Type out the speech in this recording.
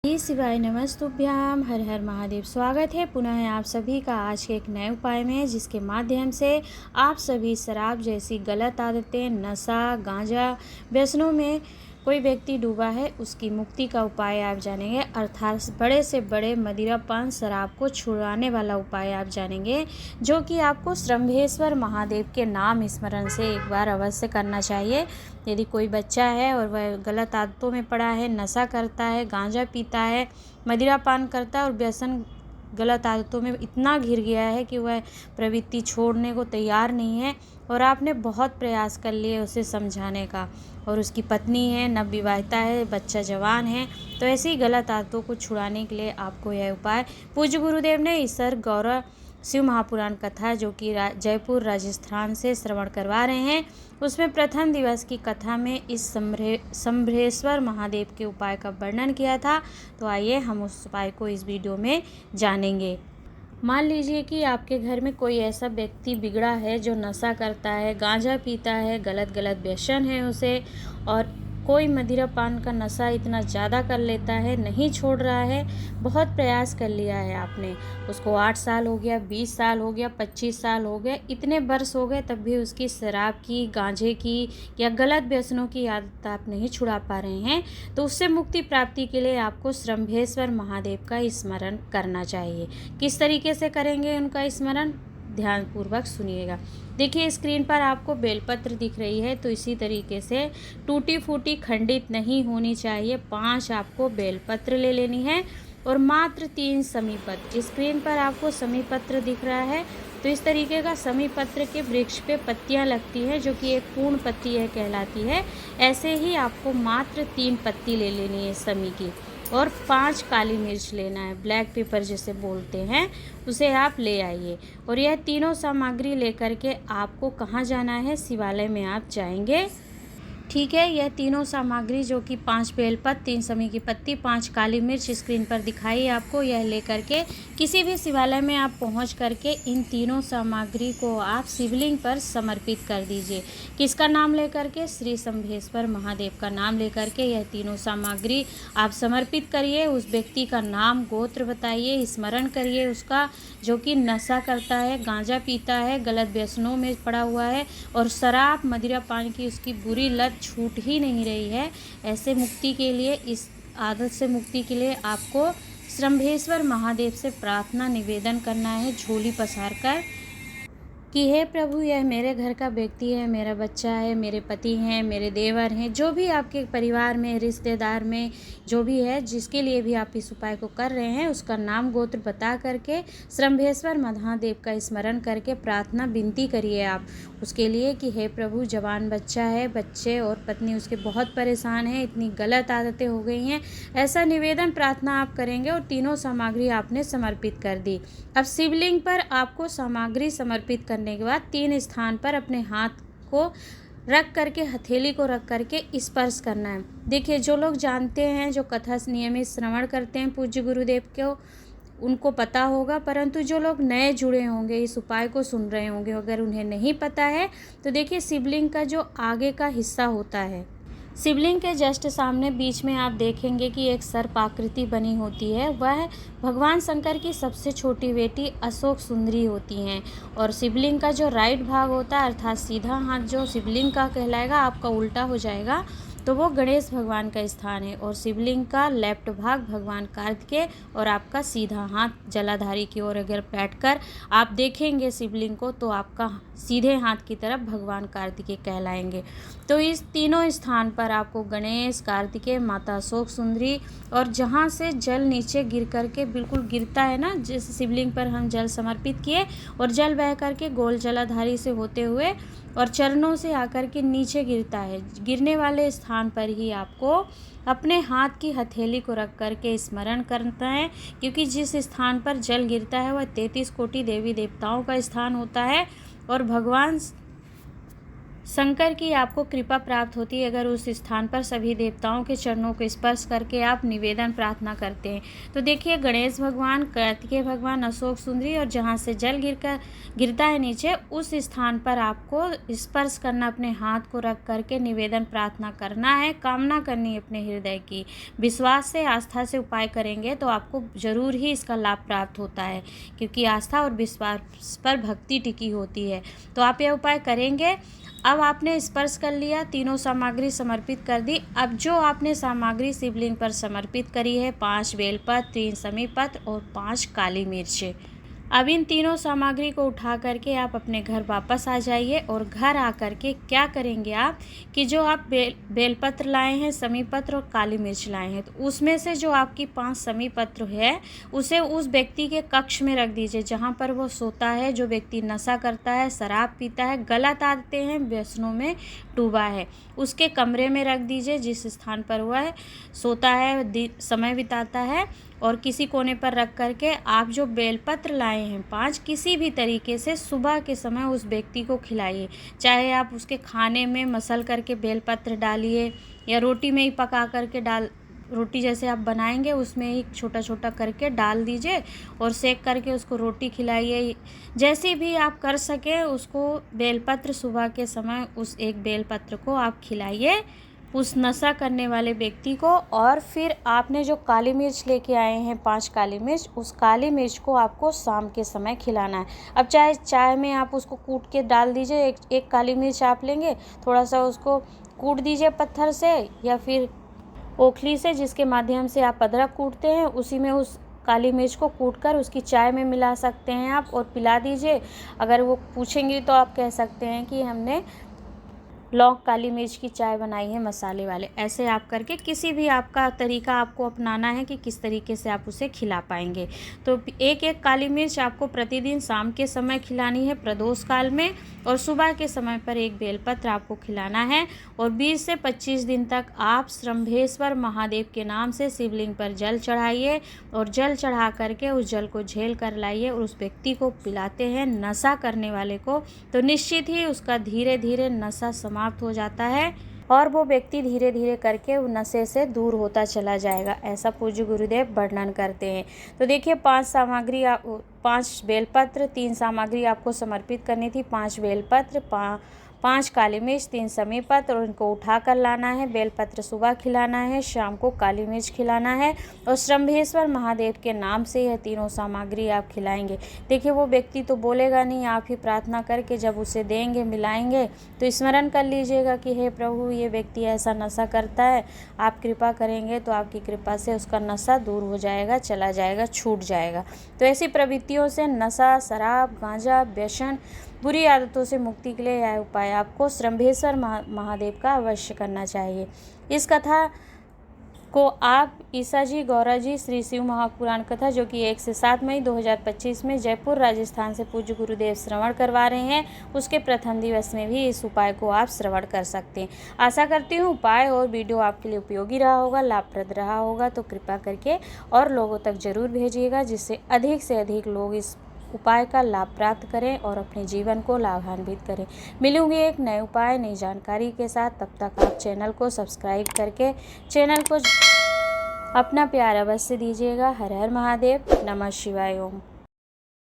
श्री शिवाय नमस्तुभ्याम। हर हर महादेव। स्वागत है पुनः आप सभी का आज के एक नए उपाय में, जिसके माध्यम से आप सभी शराब जैसी गलत आदतें, नशा, गांजा, व्यसनों में कोई व्यक्ति डूबा है, उसकी मुक्ति का उपाय आप जानेंगे। अर्थात बड़े से बड़े मदिरा पान शराब को छुड़ाने वाला उपाय आप जानेंगे, जो कि आपको श्रंभेश्वर महादेव के नाम स्मरण से एक बार अवश्य करना चाहिए। यदि कोई बच्चा है और वह गलत आदतों में पड़ा है, नशा करता है, गांजा पीता है, मदिरा पान करता है और व्यसन गलत आदतों में इतना घिर गया है कि वह प्रवृत्ति छोड़ने को तैयार नहीं है, और आपने बहुत प्रयास कर लिए उसे समझाने का, और उसकी पत्नी है, नवविवाहिता है, बच्चा जवान है, तो ऐसी गलत आदतों को छुड़ाने के लिए आपको यह उपाय पूज्य गुरुदेव ने ईसर गौरव शिव महापुराण कथा, जो कि जयपुर राजस्थान से श्रवण करवा रहे हैं, उसमें प्रथम दिवस की कथा में इस शंभरेश्वर महादेव के उपाय का वर्णन किया था। तो आइए हम उस उपाय को इस वीडियो में जानेंगे। मान लीजिए कि आपके घर में कोई ऐसा व्यक्ति बिगड़ा है जो नशा करता है, गांजा पीता है, गलत व्यसन है उसे, और कोई मदिरा पान का नशा इतना ज़्यादा कर लेता है, नहीं छोड़ रहा है। बहुत प्रयास कर लिया है आपने, उसको 8 साल हो गया, 20 साल हो गया, 25 साल हो गए, इतने वर्ष हो गए, तब भी उसकी शराब की, गांजे की या गलत व्यसनों की आदत आप नहीं छुड़ा पा रहे हैं। तो उससे मुक्ति प्राप्ति के लिए आपको श्रंभेश्वर महादेव का स्मरण करना चाहिए। किस तरीके से करेंगे उनका स्मरण, ध्यानपूर्वक सुनिएगा। देखिए स्क्रीन पर आपको बेलपत्र दिख रही है, तो इसी तरीके से टूटी फूटी खंडित नहीं होनी चाहिए। 5 आपको बेलपत्र ले लेनी है और मात्र 3 समीपत्र। स्क्रीन पर आपको समीपत्र दिख रहा है, तो इस तरीके का समीपत्र के वृक्ष पे पत्तियां लगती हैं, जो कि एक पूर्ण पत्ती है कहलाती है। ऐसे ही आपको मात्र 3 पत्ती ले लेनी है समी की, और 5 काली मिर्च लेना है, ब्लैक पेपर जिसे बोलते हैं, उसे आप ले आइए। और यह तीनों सामग्री लेकर के आपको कहाँ जाना है, शिवालय में आप जाएंगे। ठीक है, यह तीनों सामग्री जो कि 5 बेलपत्र, 3 समी की पत्ती, 5 काली मिर्च स्क्रीन पर दिखाई आपको, यह लेकर के किसी भी शिवालय में आप पहुंच करके इन तीनों सामग्री को आप शिवलिंग पर समर्पित कर दीजिए। किसका नाम लेकर के, श्री शंभेश्वर महादेव का नाम लेकर के यह तीनों सामग्री आप समर्पित करिए। उस व्यक्ति का नाम गोत्र बताइए, स्मरण करिए उसका, जो कि नशा करता है, गांजा पीता है, गलत व्यसनों में पड़ा हुआ है, और शराब मदिरा पान की उसकी बुरी लत छूट ही नहीं रही है। ऐसे मुक्ति के लिए, इस आदत से मुक्ति के लिए आपको श्रंभेश्वर महादेव से प्रार्थना निवेदन करना है, झोली पसार कर, कि हे प्रभु, यह मेरे घर का व्यक्ति है, मेरा बच्चा है, मेरे पति हैं, मेरे देवर हैं, जो भी आपके परिवार में, रिश्तेदार में जो भी है, जिसके लिए भी आप इस उपाय को कर रहे हैं, उसका नाम गोत्र बता करके श्रंभेश्वर महादेव का स्मरण करके प्रार्थना विनती करिए आप उसके लिए, कि हे प्रभु, जवान बच्चा है, बच्चे और पत्नी उसके बहुत परेशान हैं, इतनी गलत आदतें हो गई हैं। ऐसा निवेदन प्रार्थना आप करेंगे, और तीनों सामग्री आपने समर्पित कर दी। अब शिवलिंग पर आपको सामग्री समर्पित करने के बाद 3 स्थान पर अपने हाथ को रख करके, हथेली को रख करके स्पर्श करना है। देखिए, जो लोग जानते हैं, जो कथा नियमित श्रवण करते हैं पूज्य गुरुदेव को, उनको पता होगा, परंतु जो लोग नए जुड़े होंगे, इस उपाय को सुन रहे होंगे, अगर उन्हें नहीं पता है, तो देखिए शिवलिंग का जो आगे का हिस्सा होता है, शिवलिंग के जस्ट सामने बीच में आप देखेंगे कि एक सर्प आकृति बनी होती है। वह भगवान शंकर की सबसे छोटी बेटी अशोक सुंदरी होती हैं। और शिवलिंग का जो राइट भाग होता है, अर्थात सीधा हाथ जो शिवलिंग का कहलाएगा, आपका उल्टा हो जाएगा, तो वो गणेश भगवान का स्थान है। और शिवलिंग का लेफ्ट भाग भगवान कार्तिकेय, और आपका सीधा हाथ जलाधारी की ओर अगर बैठकर आप देखेंगे शिवलिंग को, तो आपका सीधे हाथ की तरफ भगवान कार्तिकेय कहलाएंगे। तो इस तीनों स्थान पर आपको गणेश, कार्तिकेय, माता अशोक सुंदरी, और जहाँ से जल नीचे गिर करके बिल्कुल गिरता है ना, जिस शिवलिंग पर हम जल समर्पित किए, और जल बह करके गोल जलाधारी से होते हुए और चरणों से आकर के नीचे गिरता है, गिरने वाले स्थान पर ही आपको अपने हाथ की हथेली को रख करके स्मरण करना है, क्योंकि जिस स्थान पर जल गिरता है वह 33 कोटि देवी देवताओं का स्थान होता है, और भगवान शंकर की आपको कृपा प्राप्त होती है अगर उस स्थान पर सभी देवताओं के चरणों को स्पर्श करके आप निवेदन प्रार्थना करते हैं। तो देखिए, गणेश भगवान, कार्तिकेय भगवान, अशोक सुंदरी और जहाँ से जल गिरता है नीचे, उस स्थान पर आपको स्पर्श करना, अपने हाथ को रख करके निवेदन प्रार्थना करना है, कामना करनी है अपने हृदय की। विश्वास से, आस्था से उपाय करेंगे तो आपको ज़रूर ही इसका लाभ प्राप्त होता है, क्योंकि आस्था और विश्वास पर भक्ति टिकी होती है। तो आप यह उपाय करेंगे। अब आपने स्पर्श कर लिया, तीनों सामग्री समर्पित कर दी। अब जो आपने सामग्री शिवलिंग पर समर्पित करी है, 5 बेलपत्र, 3 समीपत्र और 5 काली मिर्चें, अब इन तीनों सामग्री को उठा करके आप अपने घर वापस आ जाइए। और घर आकर के क्या करेंगे आप कि जो आप बेलपत्र लाए हैं, समीपत्र और काली मिर्च लाए हैं, तो उसमें से जो आपकी 5 समीपत्र है उसे उस व्यक्ति के कक्ष में रख दीजिए जहाँ पर वो सोता है। जो व्यक्ति नशा करता है, शराब पीता है, गलत आदतें हैं, व्यसनों में डूबा है, उसके कमरे में रख दीजिए जिस स्थान पर वह सोता है, समय बिताता है। और किसी कोने पर रख करके आप जो बेलपत्र लाए हैं 5, किसी भी तरीके से सुबह के समय उस व्यक्ति को खिलाइए। चाहे आप उसके खाने में मसल करके बेलपत्र डालिए या रोटी में ही पका करके रोटी जैसे आप बनाएंगे उसमें ही छोटा छोटा करके डाल दीजिए और सेक करके उसको रोटी खिलाइए। जैसे भी आप कर सकें उसको बेलपत्र सुबह के समय उस एक बेलपत्र को आप खिलाइए उस नशा करने वाले व्यक्ति को। और फिर आपने जो काली मिर्च लेके आए हैं 5 काली मिर्च, उस काली मिर्च को आपको शाम के समय खिलाना है। अब चाहे चाय में आप उसको कूट के डाल दीजिए, एक काली मिर्च आप लेंगे, थोड़ा सा उसको कूट दीजिए पत्थर से या फिर ओखली से, जिसके माध्यम से आप अदरक कूटते हैं, उसी में उस काली मिर्च को कूटकर उसकी चाय में मिला सकते हैं आप और पिला दीजिए। अगर वो पूछेंगे तो आप कह सकते हैं कि हमने लौंग काली मिर्च की चाय बनाई है मसाले वाले। ऐसे आप करके किसी भी आपका तरीका आपको अपनाना है कि किस तरीके से आप उसे खिला पाएंगे। तो एक एक काली मिर्च आपको प्रतिदिन शाम के समय खिलानी है प्रदोष काल में, और सुबह के समय पर एक बेलपत्र आपको खिलाना है। और 20 से 25 दिन तक आप श्रंभेश्वर महादेव के नाम से शिवलिंग पर जल चढ़ाइए और जल चढ़ा करके उस जल को झेल कर लाइए और उस व्यक्ति को पिलाते हैं, नशा करने वाले को। तो निश्चित ही उसका धीरे धीरे नशा समाप्त हो जाता है और वो व्यक्ति धीरे धीरे करके उस नशे से दूर होता चला जाएगा। ऐसा पूज्य गुरुदेव वर्णन करते हैं। तो देखिए, 5 बेलपत्र, 3 सामग्री आपको समर्पित करनी थी, 5 बेलपत्र, 5 काली मिर्च, 3 समीपत्र, और इनको उठा कर लाना है। बेलपत्र सुबह खिलाना है, शाम को काली मिर्च खिलाना है और श्रंभेश्वर महादेव के नाम से यह तीनों सामग्री आप खिलाएंगे। देखिए, वो व्यक्ति तो बोलेगा नहीं, आप ही प्रार्थना करके जब उसे देंगे, मिलाएंगे, तो स्मरण कर लीजिएगा कि हे प्रभु, ये व्यक्ति ऐसा नशा करता है, आप कृपा करेंगे तो आपकी कृपा से उसका नशा दूर हो जाएगा, चला जाएगा, छूट जाएगा। तो ऐसी प्रवृत्तियों से, नशा, शराब, गांजा, व्यसन, बुरी आदतों से मुक्ति के लिए यह उपाय आपको श्रंभेश्वर महादेव का अवश्य करना चाहिए। इस कथा को आप ईसा जी, गौरा जी, श्री शिव महापुराण कथा, जो कि 1 से 7 मई 2025 में जयपुर राजस्थान से पूज्य गुरुदेव श्रवण करवा रहे हैं, उसके प्रथम दिवस में भी इस उपाय को आप श्रवण कर सकते हैं। आशा करती हूँ उपाय और वीडियो आपके लिए उपयोगी रहा होगा, लाभप्रद रहा होगा। तो कृपा करके और लोगों तक जरूर भेजिएगा, जिससे अधिक से अधिक लोग इस उपाय का लाभ प्राप्त करें और अपने जीवन को लाभान्वित करें। मिलूंगी एक नए उपाय, नई जानकारी के साथ। तब तक आप चैनल को सब्सक्राइब करके चैनल को अपना प्यार अवश्य दीजिएगा। हर हर महादेव, नमः शिवाय, ओम।